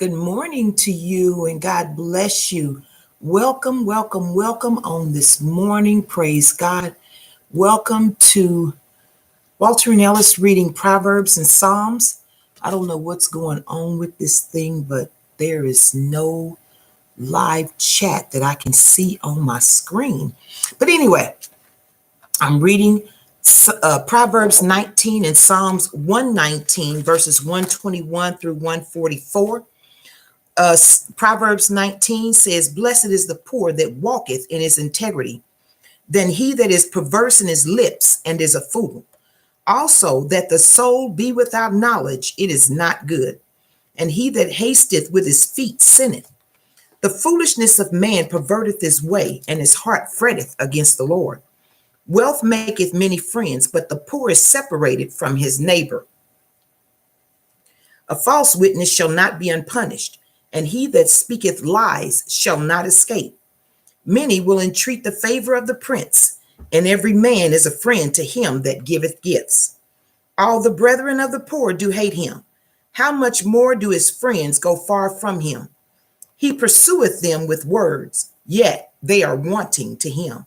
Good morning to you and God bless you. Welcome, welcome, welcome on this morning. Praise God. Welcome to Walterine Ellis reading Proverbs and Psalms. I don't know what's going on with this thing, but there is no live chat that I can see on my screen. But anyway, I'm reading Proverbs 19 and Psalms 119, verses 121 through 144. Proverbs 19 says, "Blessed is the poor that walketh in his integrity, than he that is perverse in his lips and is a fool. Also, that the soul be without knowledge, it is not good. And he that hasteth with his feet sinneth. The foolishness of man perverteth his way, and his heart fretteth against the Lord. Wealth maketh many friends, but the poor is separated from his neighbor. A false witness shall not be unpunished, and he that speaketh lies shall not escape. Many will entreat the favor of the prince, and every man is a friend to him that giveth gifts. All the brethren of the poor do hate him. How much more do his friends go far from him? He pursueth them with words, yet they are wanting to him.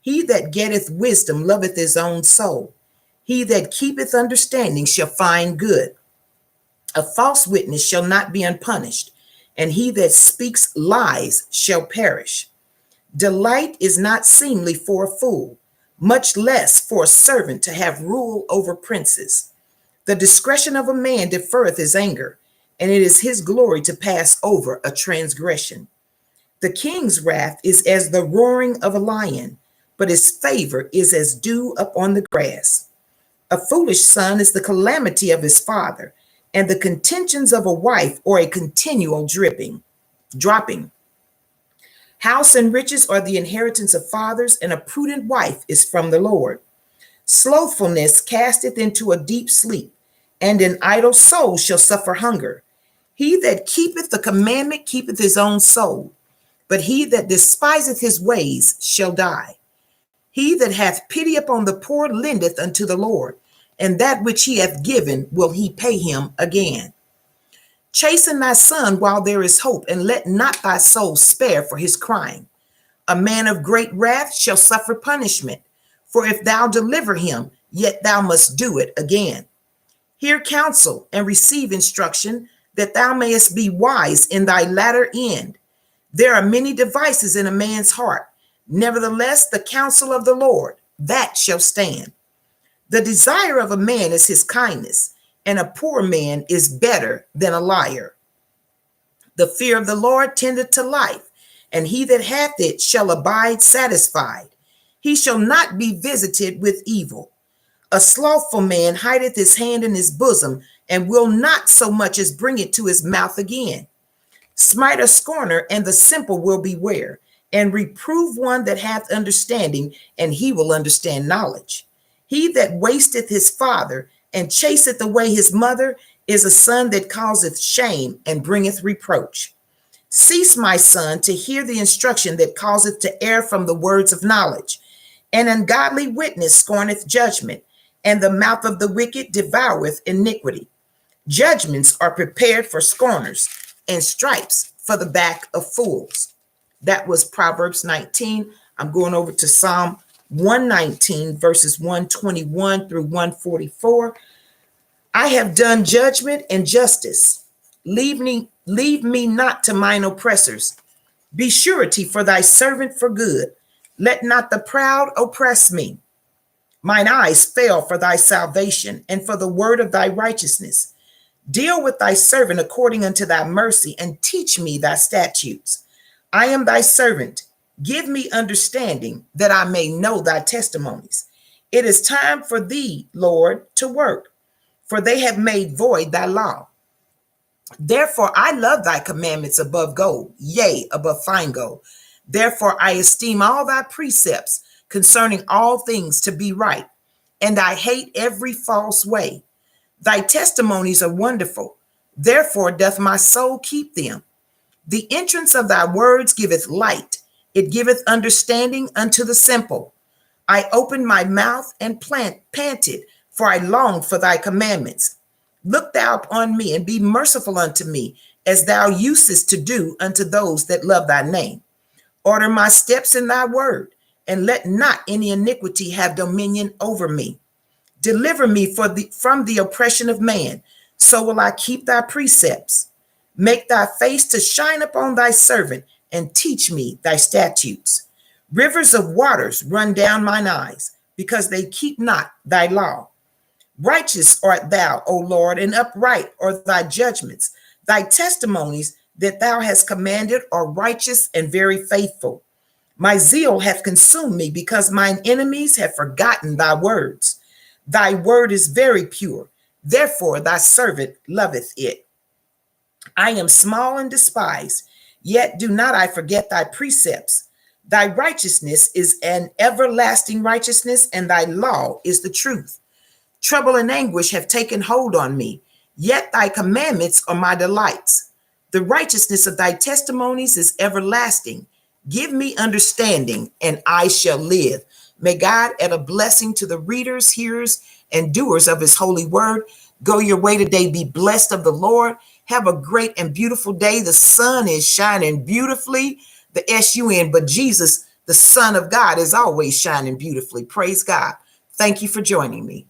He that getteth wisdom loveth his own soul. He that keepeth understanding shall find good. A false witness shall not be unpunished, and he that speaks lies shall perish. Delight is not seemly for a fool, much less for a servant to have rule over princes. The discretion of a man deferreth his anger, and it is his glory to pass over a transgression. The king's wrath is as the roaring of a lion, but his favor is as dew upon the grass. A foolish son is the calamity of his father, and the contentions of a wife are a continual dropping. House and riches are the inheritance of fathers, and a prudent wife is from the Lord. Slothfulness casteth into a deep sleep, and an idle soul shall suffer hunger. He that keepeth the commandment keepeth his own soul, but he that despiseth his ways shall die. He that hath pity upon the poor lendeth unto the Lord, and that which he hath given will he pay him again. Chasten thy son while there is hope, and let not thy soul spare for his crime. A man of great wrath shall suffer punishment, for if thou deliver him, yet thou must do it again. Hear counsel and receive instruction, that thou mayest be wise in thy latter end. There are many devices in a man's heart. Nevertheless, the counsel of the Lord, that shall stand. The desire of a man is his kindness, and a poor man is better than a liar. The fear of the Lord tendeth to life, and he that hath it shall abide satisfied. He shall not be visited with evil. A slothful man hideth his hand in his bosom, and will not so much as bring it to his mouth again. Smite a scorner, and the simple will beware, and reprove one that hath understanding, and he will understand knowledge. He that wasteth his father, and chaseth away his mother, is a son that causeth shame, and bringeth reproach. Cease, my son, to hear the instruction that causeth to err from the words of knowledge. An ungodly witness scorneth judgment, and the mouth of the wicked devoureth iniquity. Judgments are prepared for scorners, and stripes for the back of fools. That was Proverbs 19. I'm going over to Psalm 119, verses 121 through 144. I have done judgment and justice. Leave me not to mine oppressors. Be surety for thy servant for good. Let not the proud oppress me. Mine eyes fail for thy salvation, and for the word of thy righteousness. Deal with thy servant according unto thy mercy, and teach me thy statutes. I am thy servant. Give me understanding, that I may know thy testimonies. It is time for thee, Lord, to work, for they have made void thy law. Therefore I love thy commandments above gold, yea, above fine gold. Therefore I esteem all thy precepts concerning all things to be right, and I hate every false way. Thy testimonies are wonderful, therefore doth my soul keep them. The entrance of thy words giveth light, it giveth understanding unto the simple. I opened my mouth and panted, for I longed for thy commandments. Look thou upon me and be merciful unto me, as thou usest to do unto those that love thy name. Order my steps in thy word, and let not any iniquity have dominion over me. Deliver me from the oppression of man, so will I keep thy precepts. Make thy face to shine upon thy servant, and teach me thy statutes. Rivers of waters run down mine eyes, because they keep not thy law. Righteous art thou, O Lord, and upright are thy judgments. Thy testimonies that thou hast commanded are righteous and very faithful. My zeal hath consumed me, because mine enemies have forgotten thy words. Thy word is very pure, therefore thy servant loveth it. I am small and despised, yet do not I forget thy precepts. Thy righteousness is an everlasting righteousness, and thy law is the truth. Trouble and anguish have taken hold on me, yet thy commandments are my delights. The righteousness of thy testimonies is everlasting. Give me understanding, and I shall live. May God add a blessing to the readers, hearers, and doers of his holy word. Go your way today. Be blessed of the Lord. Have a great and beautiful day. The sun is shining beautifully, the S-U-N, but Jesus, the Son of God, is always shining beautifully. Praise God. Thank you for joining me.